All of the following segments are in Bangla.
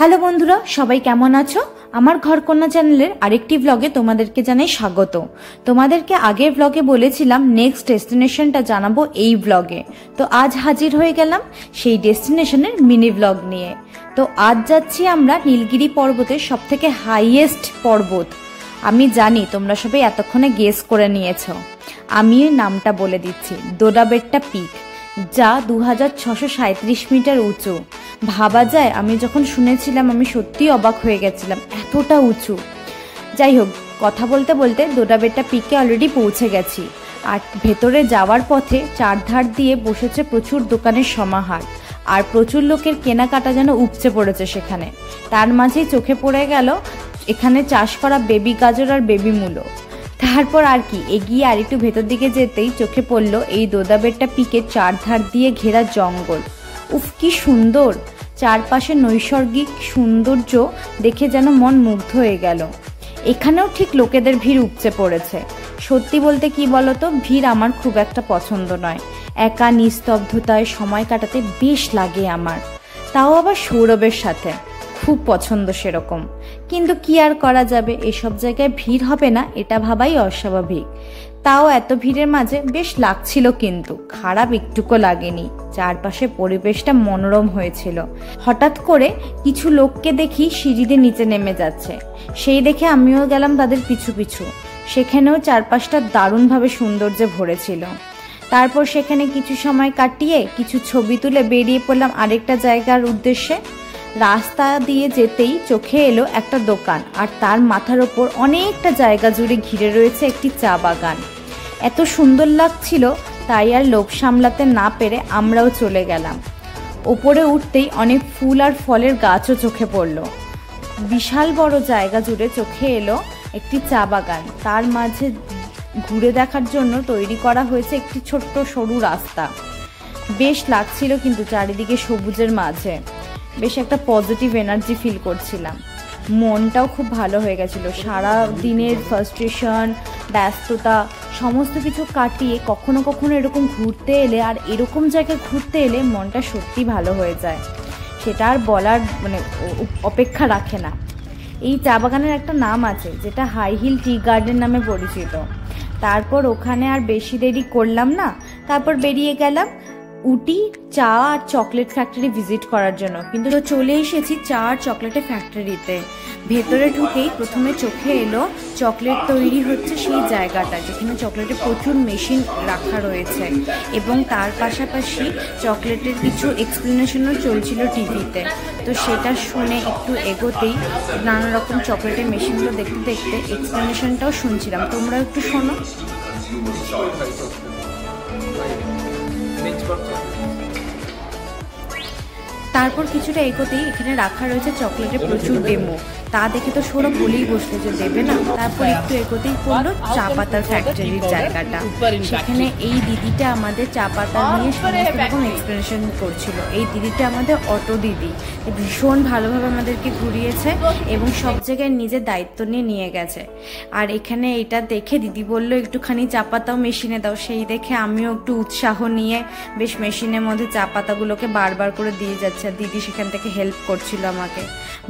হ্যালো বন্ধুরা, সবাই কেমন আছো? আমার ঘরকন্যা চ্যানেলের আরেকটি ব্লগে তোমাদেরকে জানাই স্বাগত। তোমাদেরকে আগের ব্লগে বলেছিলাম নেক্সট ডেস্টিনেশনটা জানাবো এই ব্লগে। তো আজ হাজির হয়ে গেলাম সেই ডেস্টিনেশনের মিনি ব্লগ নিয়ে। তো আজ যাচ্ছি আমরা নীলগিরি পর্বতের সবথেকে হাইয়েস্ট পর্বত। আমি জানি তোমরা সবাই এতক্ষণে গেস করে নিয়েছো। আমি নামটা বলে দিচ্ছি, দোডাবেট্টা পিক, যা 2637 মিটার উঁচু। ভাবা যায়, আমি যখন শুনেছিলাম আমি সত্যিই অবাক হয়ে গেছিলাম, এতটা উঁচু। যাই হোক, কথা বলতে বলতে দোডাবেট্টা পিকে অলরেডি পৌঁছে গেছি। আর ভেতরে যাওয়ার পথে চারধার দিয়ে বসেছে প্রচুর দোকানের সমাহার, আর প্রচুর লোকের কেনাকাটা যেন উপচে পড়েছে সেখানে। তার মাঝেই চোখে পড়ে গেল এখানে চাষ করা বেবি গাজর আর বেবি মূলো। তারপর আর কি, এগিয়ে আর একটু ভেতর দিকে যেতেই চোখে পড়ল এই দোডাবেট্টা পিকের চারধার দিয়ে ঘেরা জঙ্গল। উফ, কি সুন্দর! চারপাশে নৈসর্গিক সৌন্দর্য দেখে যেন মন মুগ্ধ হয়ে গেল। এখানেও ঠিক লোকেদের ভিড় উপচে পড়েছে। সত্যি বলতে কি বলতো, ভিড় আমার খুব একটা পছন্দ নয়। একা নিস্তব্ধতায় সময় কাটাতে বেশ লাগে আমার, তাও আবার সৌরভের সাথে। খুব পছন্দ সেরকম। কিন্তু কি আর করা যাবে, এসব জায়গায় ভিড় হবে না এটা ভাবাই অস্বাভাবিক। তাও এত ভিড়ের মাঝে বেশ লাগছিল, কিন্তু খারাপ একটুকু লাগেনি। চারপাশে পরিবেশটা মনোরম হয়েছিল। হঠাৎ করে কিছু লোককে দেখি সিঁড়িতে নিচে নেমে যাচ্ছে, সেই দেখে আমিও গেলাম তাদের পিছু পিছু। সেখানেও চারপাশটা দারুণভাবে সৌন্দর্যে ভরেছিল। তারপর সেখানে কিছু সময় কাটিয়ে কিছু ছবি তুলে বেরিয়ে পড়লাম আরেকটা জায়গার উদ্দেশ্যে। রাস্তা দিয়ে যেতেই চোখে এলো একটা দোকান, আর তার মাথার ওপর অনেকটা জায়গা জুড়ে ঘিরে রয়েছে একটি চা বাগান। এত সুন্দর লাগছিল, তাই আর লোভ সামলাতে না পেরে আমরাও চলে গেলাম। ওপরে উঠতেই অনেক ফুল আর ফলের গাছও চোখে পড়ল। বিশাল বড় জায়গা জুড়ে চোখে এলো একটি চা বাগান। তার মাঝে ঘুরে দেখার জন্য তৈরি করা হয়েছে একটি ছোট্ট সরু রাস্তা। বেশ লাগছিল কিন্তু চারিদিকে সবুজের মাঝে। বেশ একটা পজিটিভ এনার্জি ফিল করছিলাম। মনটাও খুব ভালো হয়ে গেছিলো। সারা দিনের ফ্রাস্ট্রেশন, ব্যস্ততা সমস্ত কিছু কাটিয়ে কখনো কখনো এরকম ঘুরতে এলে, আর এরকম জায়গায় ঘুরতে এলে মনটা সত্যি ভালো হয়ে যায়। সেটা আর বলার অপেক্ষা রাখে না। এই চা বাগানের একটা নাম আছে, যেটা হাই হিল টি গার্ডেন নামে পরিচিত। তারপর ওখানে আর বেশি দেরি করলাম না, তারপর বেরিয়ে গেলাম উটি চা আর চকলেট ফ্যাক্টরি ভিজিট করার জন্য। কিন্তু চলে এসেছি চা আর চকলেটের ফ্যাক্টরিতে। ভেতরে ঢুকেই প্রথমে চোখে এলো চকলেট তৈরি হচ্ছে সেই জায়গাটা, যেখানে চকলেটের প্রচুর মেশিন রাখা রয়েছে, এবং তার পাশাপাশি চকলেটের কিছু এক্সপ্লেনেশনও চলছিল টিভিতে। তো সেটা শুনে একটু এগোতেই নানা রকম চকলেটের মেশিনগুলো দেখতে দেখতে এক্সপ্লেনেশনটাও শুনছিলাম। তোমরা একটু শোনো। তারপর কিছুটা এগোতেই এখানে রাখা রয়েছে চকলেটের প্রচুর ডেমো। তা দেখে তো সৌরভ বলেই বসলো যে দেবে না। তারপর একটু এগোতেই পড়লো চা পাতার ফ্যাক্টরির জায়গাটা। সেখানে এই দিদিটা আমাদের চা পাতা নিয়ে সমস্ত রকম এক্সপ্লেনেশন করছিল। এই দিদিটা আমাদের অটো দিদি, ভীষণ ভালোভাবে আমাদেরকে ঘুরিয়েছে এবং সব জায়গায় নিজের দায়িত্ব নিয়ে গেছে। আর এখানে এটা দেখে দিদি বললো একটুখানি চা পাতাও মেশিনে দাও। সেই দেখে আমিও একটু উৎসাহ নিয়ে বেশ মেশিনের মধ্যে চা পাতাগুলোকে বারবার করে দিয়ে যাচ্ছে। দিদি সেখান থেকে হেল্প করছিল আমাকে।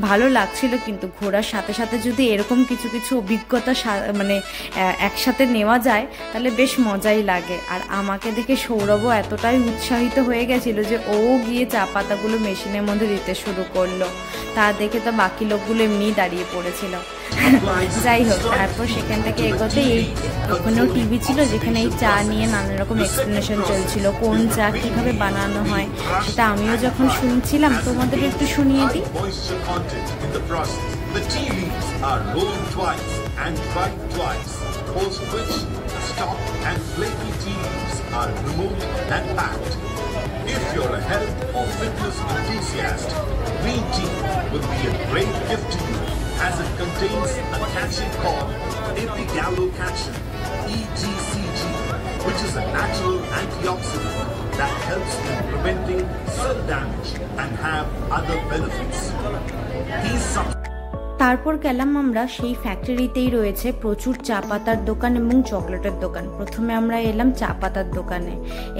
ভালো লাগছিল। কিন্তু ঘোরার সাথে সাথে যদি এরকম কিছু কিছু অভিজ্ঞতা একসাথে নেওয়া যায় তাহলে বেশ মজাই লাগে। আর আমাকে দেখে সৌরভও এতটাই উৎসাহিত হয়ে গেছিল যে ও গিয়ে চা পাতাগুলো মেশিনের মধ্যে দিতে শুরু করলো। তা দেখে তো বাকি লোকগুলো এমনিই দাঁড়িয়ে পড়েছিল। যাই হোক, তারপর সেখান থেকে এগোতে ওখানেও টিভি ছিল, যেখানে এই চা নিয়ে নানা রকম এক্সপ্লেনেশন চলছিল। কোন চা কীভাবে বানানো হয় সেটা আমিও যখন শুনছিলাম তোমাদের একটু শুনিয়ে দিই। The tea leaves are rolled twice and dried twice, post which the stalk and flaky tea leaves are removed and packed. If you're a health or fitness enthusiast, green tea will be a great gift to you, as it contains a catchin called epigallocatchin, EGCG, which is a natural antioxidant that helps in preventing cell damage and have other benefits. These তারপর গেলাম আমরা সেই ফ্যাক্টরিতেই রয়েছে প্রচুর চা পাতার দোকান এবং চকলেটের দোকান। প্রথমে আমরা এলাম চা পাতার দোকানে।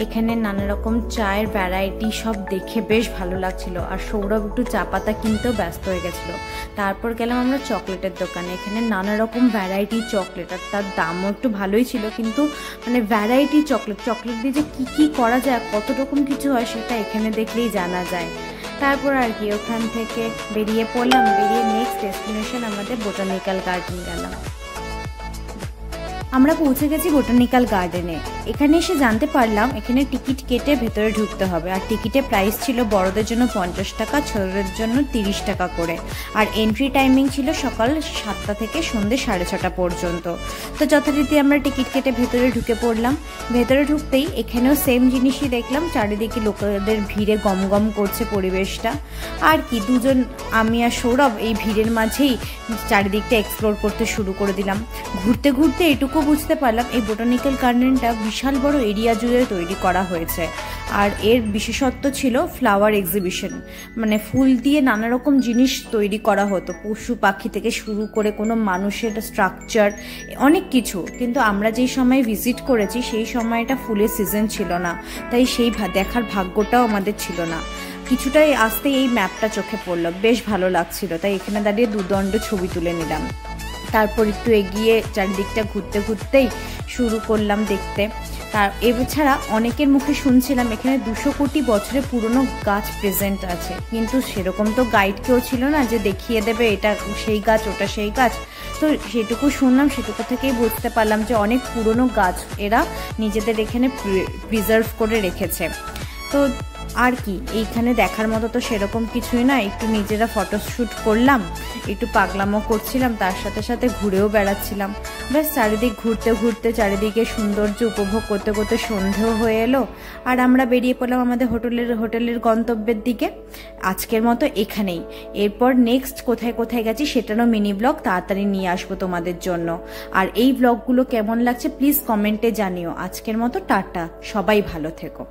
এখানে নানা রকম চায়ের ভ্যারাইটি সব দেখে বেশ ভালো লাগছিল, আর সৌরভ একটু চা পাতা কিনতেও ব্যস্ত হয়ে গেছিলো। তারপর গেলাম আমরা চকলেটের দোকানে। এখানে নানা রকম ভ্যারাইটি চকলেট, আর তার দামও একটু ভালোই ছিল, কিন্তু মানে ভ্যারাইটি চকলেট দিয়ে যে কী করা যায়, কত রকম কিছু হয় সেটা এখানে দেখলেই জানা যায়। তারপর আর কি ওখান থেকে বেরিয়ে পড়লাম, বেরিয়ে নেক্সট ডেস্টিনেশন আমাদের বোটানিক্যাল গার্ডেন গেলাম। আমরা পৌঁছে গেছি বোটানিক্যাল গার্ডেনে। এখানে এসে জানতে পারলাম এখানে টিকিট কেটে ভেতরে ঢুকতে হবে, আর টিকিটের প্রাইস ছিল বড়দের জন্য 50 টাকা, ছোটদের জন্য 30 টাকা করে। আর এন্ট্রি টাইমিং ছিল সকাল 7টা থেকে সন্ধ্যে 6:30 পর্যন্ত। তো যথারীতি আমরা টিকিট কেটে ভেতরে ঢুকে পড়লাম। ভেতরে ঢুকতেই এখানেও সেম জিনিসই দেখলাম, চারিদিকে লোকেদের ভিড়ে গমগম করছে পরিবেশটা। আর কি দুজন, আমি আর সৌরভ, এই ভিড়ের মাঝেই চারিদিকটা এক্সপ্লোর করতে শুরু করে দিলাম। ঘুরতে ঘুরতে এটুকু বুঝতে পারলাম এই বোটানিক্যাল গার্ডেনটা বিশাল বড় এরিয়া জুড়ে তৈরি করা হয়েছে। আর এর বিশেষত্ব ছিল ফ্লাওয়ার এক্সিবিশন, মানে ফুল দিয়ে নানা রকম জিনিস তৈরি করা হতো, পশু পাখি থেকে শুরু করে কোনো মানুষের স্ট্রাকচার, অনেক কিছু। কিন্তু আমরা যেই সময় ভিজিট করেছি সেই সময়টা ফুলের সিজন ছিল না, তাই সেই দেখার ভাগ্যটাও আমাদের ছিল না। কিছুটাই আসতে এই ম্যাপটা চোখে পড়লো, বেশ ভালো লাগছিল, তাই এখানে দাঁড়িয়ে দুদণ্ড ছবি তুলে নিলাম। তারপর একটু এগিয়ে চারিদিকটা ঘুরতে ঘুরতেই শুরু করলাম দেখতে। তার এছাড়া অনেকের মুখে শুনছিলাম এখানে 200 কোটি বছরের পুরনো গাছ প্রেজেন্ট আছে, কিন্তু সেরকম তো গাইড কেউ ছিল না যে দেখিয়ে দেবে এটা সেই গাছ ওটা সেই গাছ। তো সেটুকু শুনলাম, সেটুকু থেকেই বুঝতে পারলাম যে অনেক পুরনো গাছ এরা নিজেদের এখানে প্রিজার্ভ করে রেখেছে। তো আর কি এইখানে দেখার মতো তো সেরকম কিছুই না, একটু নিজেরা ফটোশ্যুট করলাম, একটু পাগলামো করছিলাম, তার সাথে সাথে ঘুরেও বেড়াচ্ছিলাম। ব্যাস চারিদিক ঘুরতে ঘুরতে চারিদিকে সৌন্দর্য উপভোগ করতে করতে সন্ধেও হয়ে এলো, আর আমরা বেরিয়ে পড়লাম আমাদের হোটেলের গন্তব্যের দিকে। আজকের মতো এখানেই, এরপর নেক্সট কোথায় কোথায় গেছি সেটারও মিনি ব্লগ তাড়াতাড়ি নিয়ে আসবো তোমাদের জন্য। আর এই ব্লগগুলো কেমন লাগছে প্লিজ কমেন্টে জানিও। আজকের মতো টাটা, সবাই ভালো থেকো।